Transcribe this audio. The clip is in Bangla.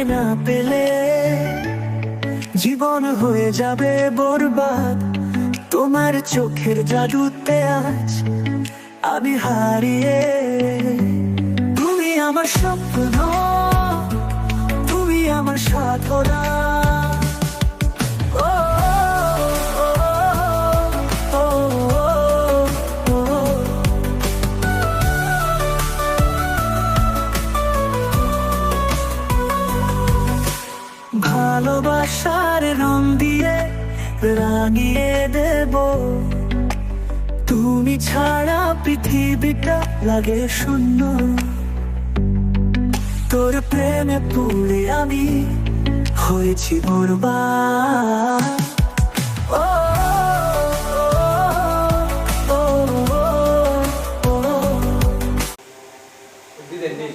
না পেলে জীবন হয়ে যাবে বরবাদ। তোমার চোখের জাদুতে আজ আমি হারিয়ে। তুমি আমার স্বপ্ন, তুমি আমার সাধনা। ও, ও, ও, ও, ও, ও। ভালোবাসার রং দিয়ে রাঙিয়ে দেব। তুমি ছাড়া পৃথিবীটা লাগে শূন্য। তোর প্রেমে পড়ে আমি হয়েছি বরবাদ।